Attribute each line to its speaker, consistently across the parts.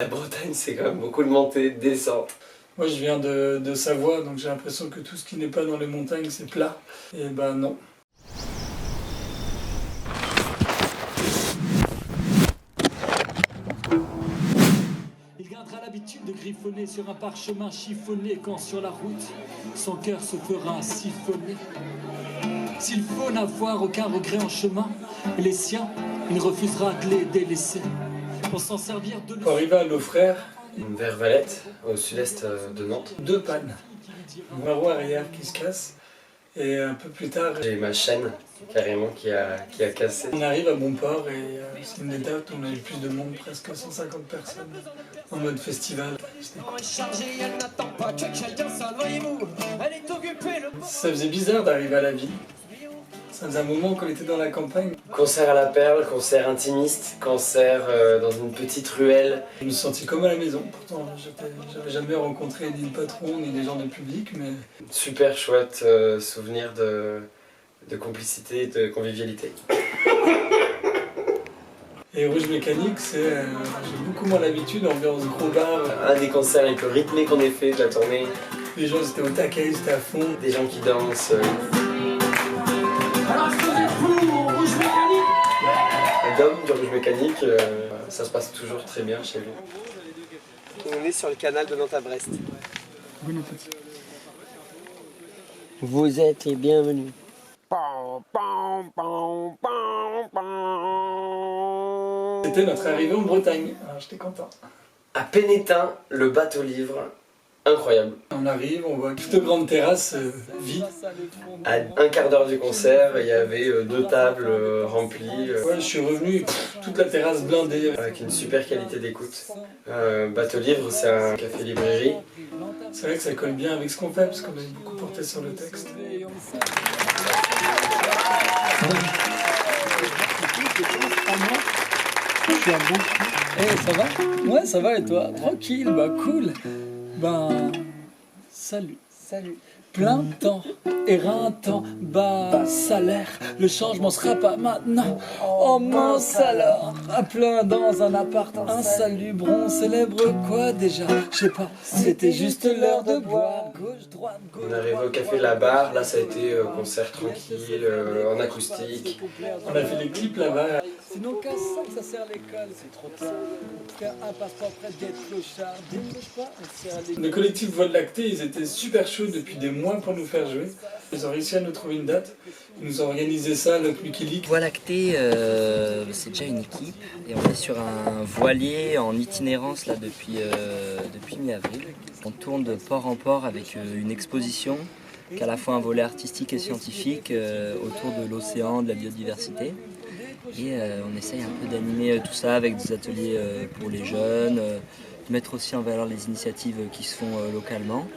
Speaker 1: La Bretagne, c'est quand même beaucoup de montées, de descentes.
Speaker 2: Moi je viens de Savoie, donc j'ai l'impression que tout ce qui n'est pas dans les montagnes c'est plat. Et ben non.
Speaker 3: Il gardera l'habitude de griffonner sur un parchemin chiffonné quand sur la route, son cœur se fera siphonner. S'il faut n'avoir aucun regret en chemin, les siens, il refusera de les délaisser. Pour s'en servir de...
Speaker 2: Pour arriver à Laufrère,
Speaker 1: Vers Valette, au sud-est de Nantes.
Speaker 2: 2 pannes. Ma roue arrière qui se casse. Et un peu plus tard,
Speaker 1: J'ai ma chaîne carrément qui a cassé.
Speaker 2: on arrive à Bonport et c'est une des dates où on a eu le plus de monde, presque 150 personnes, en mode festival. C'était cool. Ça faisait bizarre d'arriver à la ville. Ça faisait un moment qu'on était dans la campagne.
Speaker 1: Concert à la Perle, concert intimiste, concert dans une petite ruelle.
Speaker 2: Je me suis senti comme à la maison. Pourtant, j'avais jamais rencontré ni le patron ni les gens du public, mais
Speaker 1: Super chouette souvenir de complicité et de convivialité.
Speaker 2: et Rouge Mécanique, j'ai beaucoup moins l'habitude, ambiance gros bar.
Speaker 1: Un des concerts les plus rythmés qu'on ait fait de la tournée.
Speaker 2: Les gens étaient au taquet, ils étaient à fond.
Speaker 1: Des gens qui dansent. Le Dom du Rouge Mécanique, ça se passe toujours très bien chez lui. On est sur le canal de Nantes à Brest.
Speaker 2: Bon appétit.
Speaker 1: Vous êtes les bienvenus.
Speaker 2: C'était notre arrivée en Bretagne, alors j'étais content.
Speaker 1: À Pénétin, le bateau-livre, incroyable.
Speaker 2: On arrive, on voit toute grande terrasse vide.
Speaker 1: À un quart d'heure du concert, il y avait 2 tables remplies.
Speaker 2: Ouais, je suis revenu, toute la terrasse blindée.
Speaker 1: Avec une super qualité d'écoute. Bateau-livre, c'est un café-librairie.
Speaker 2: C'est vrai que ça colle bien avec ce qu'on fait, parce qu'on a beaucoup porté sur le texte.
Speaker 3: Ça va? Ouais, ça va et toi? Tranquille, bah cool. Ben, salut. Salut. Plein temps, éreintant, bas salaire. Le changement sera pas maintenant. Oh mince alors. À plein dans un appart insalubre. On célèbre quoi déjà? Je sais pas. C'était juste l'heure de boire. Gauche, droite, gauche.
Speaker 1: On est arrivé au café La Barre, là ça a été concert tranquille, en acoustique.
Speaker 2: On a fait les clips là-bas.
Speaker 3: Sinon, qu'à ça que ça sert l'école, c'est trop tard. Faire un passeport près d'être clochard. Décroche pas, on sert à l'école.
Speaker 2: Le collectif Voie lactée, ils étaient super chauds depuis des mois pour nous faire jouer. Ils ont réussi à nous trouver une date. Ils nous ont organisé ça avec Lucky Leak.
Speaker 4: Voie lactée, c'est déjà une équipe et on est sur un voilier en itinérance là depuis mi-avril. On tourne de port en port avec une exposition qui a à la fois un volet artistique et scientifique autour de l'océan, de la biodiversité. Et on essaye un peu d'animer tout ça avec des ateliers pour les jeunes, de mettre aussi en valeur les initiatives qui se font localement.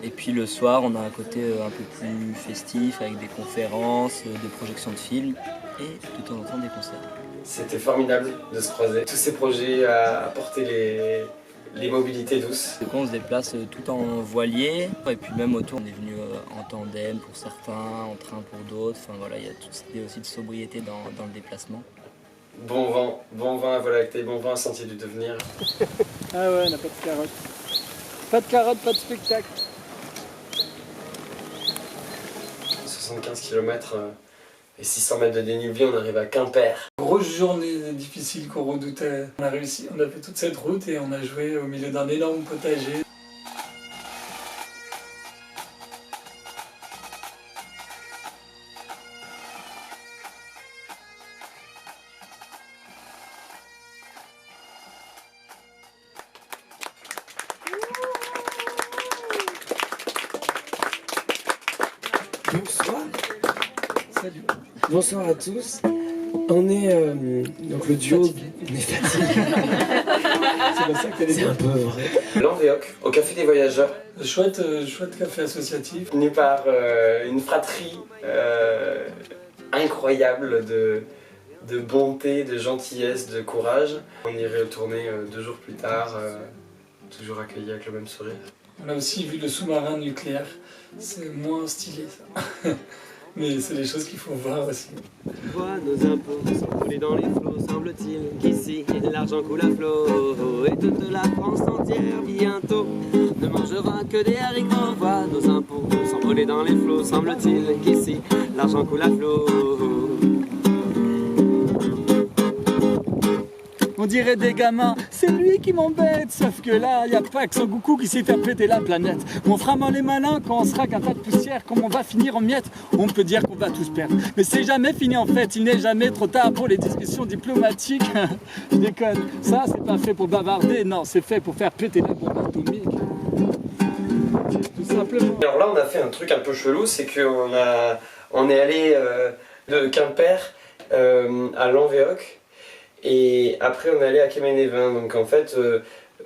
Speaker 4: Et puis le soir, on a un côté un peu plus festif avec des conférences, des projections de films et de temps en temps des concerts.
Speaker 1: C'était formidable de se croiser. Tous ces projets à apporter les mobilités douces.
Speaker 4: Du coup, on se déplace tout en voilier et puis même autour, on est venu en tandem pour certains, en train pour d'autres. Enfin voilà, il y a toute cette idée aussi de sobriété dans le déplacement.
Speaker 1: Bon vin à Voie lactée, bon vin à Sentier du Devenir.
Speaker 3: Ah ouais, on n'a pas de carottes. Pas de carottes, pas de spectacle.
Speaker 1: 75 km et 600 mètres de dénivelé, on arrive à Quimper.
Speaker 2: Grosse journée difficile qu'on redoutait. On a réussi, on a fait toute cette route et on a joué au milieu d'un énorme potager.
Speaker 1: Bonsoir.
Speaker 2: Salut.
Speaker 1: Bonsoir à tous. On est donc le duo. On est fatigué.
Speaker 2: C'est comme ça que t'allais
Speaker 1: C'est
Speaker 2: dire.
Speaker 1: un peu vrai. L'Envéoc, au Café des Voyageurs,
Speaker 2: Chouette café associatif.
Speaker 1: venu par une fratrie incroyable de bonté, de gentillesse, de courage. On y est retourné 2 jours plus tard, toujours accueilli avec le même sourire.
Speaker 2: On a aussi vu le sous-marin nucléaire. C'est moins stylé ça. mais c'est des choses qu'il faut voir aussi.
Speaker 5: Vois nos impôts s'envoler dans les flots, semble-t-il qu'ici l'argent coule à flot et toute la France entière bientôt ne mangera que des haricots. Vois nos impôts s'envoler dans les flots, semble-t-il qu'ici l'argent coule à flot.
Speaker 3: On dirait des gamins, c'est lui qui m'embête. Sauf que là, y a pas que son Goku qui s'est fait péter la planète. On fera moins les malins quand on sera qu'un tas de poussière. Comme on va finir en miettes, on peut dire qu'on va tous perdre. Mais c'est jamais fini en fait, il n'est jamais trop tard pour les discussions diplomatiques. Je déconne, ça c'est pas fait pour bavarder, non, c'est fait pour faire péter la bombe atomique. Tout simplement.
Speaker 1: Alors là, on a fait un truc un peu chelou, c'est on est allé de Quimper à Lanvéoc. Et après on est allé à Keménévin, donc en fait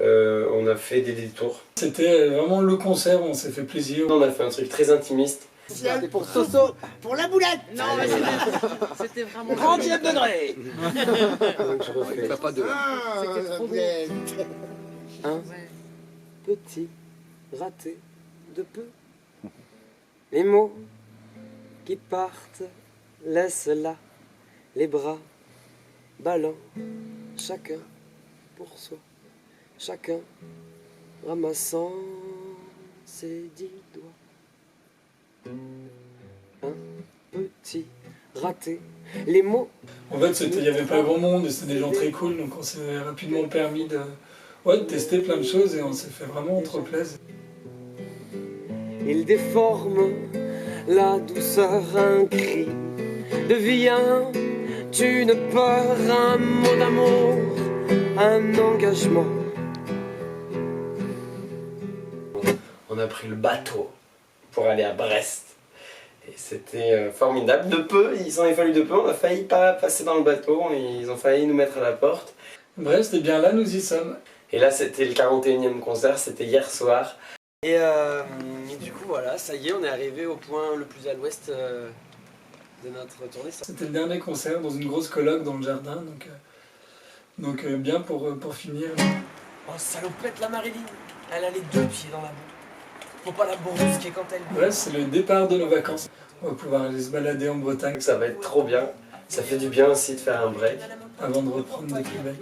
Speaker 1: on a fait des détours.
Speaker 2: C'était vraiment le concert où on s'est fait plaisir.
Speaker 1: On a fait un truc très intimiste.
Speaker 5: Pour Soso,
Speaker 6: Pour la boulette.
Speaker 7: Non, mais c'était vraiment...
Speaker 5: 30e degré.
Speaker 1: Donc je refais.
Speaker 6: Pas de.
Speaker 7: C'était trop beau.
Speaker 5: Un petit raté de peu. Les mots qui partent, laissent là les bras ballants, chacun pour soi, chacun ramassant ses 10 doigts. Un petit raté, les mots.
Speaker 2: En fait, il n'y avait pas grand monde et c'était des gens très cool, donc on s'est rapidement permis de tester plein de choses et on s'est fait vraiment trop plaisir.
Speaker 5: Il déforme la douceur, un cri devient une peur, un mot d'amour, un engagement.
Speaker 1: On a pris le bateau pour aller à Brest. Et c'était formidable. De peu, il s'en est fallu de peu, on a failli pas passer dans le bateau, ils ont failli nous mettre à la porte.
Speaker 2: Brest, et bien là nous y sommes.
Speaker 1: Et là c'était le 41e concert, c'était hier soir. Et du coup voilà, ça y est, on est arrivé au point le plus à l'ouest de notre tournée.
Speaker 2: C'était le dernier concert dans une grosse colloque dans le jardin, donc bien pour finir.
Speaker 5: Oh salopette la Marilyn, elle a les 2 pieds dans la boue. Faut pas la brusquer quand elle bouge.
Speaker 2: Brest, c'est le départ de nos vacances. On va pouvoir aller se balader en Bretagne
Speaker 1: Ça va être trop bien, ça fait du bien aussi de faire un break.
Speaker 2: avant de reprendre des plus belles.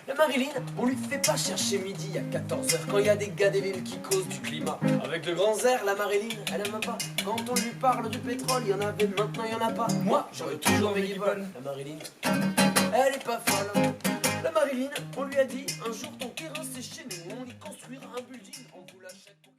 Speaker 5: La Marilyn, on lui fait pas chercher midi à 14h quand il y a des gars des villes qui causent du climat. Avec de grands airs, la Marilyn, elle aime pas. Quand on lui parle du pétrole, il y en avait, maintenant il y en a pas. Moi, j'aurais toujours mes guibolles. La Marilyn, elle est pas folle. La Marilyn, on lui a dit, un jour ton terrain c'est chez nous, on y construira un building, on vous l'achète pour...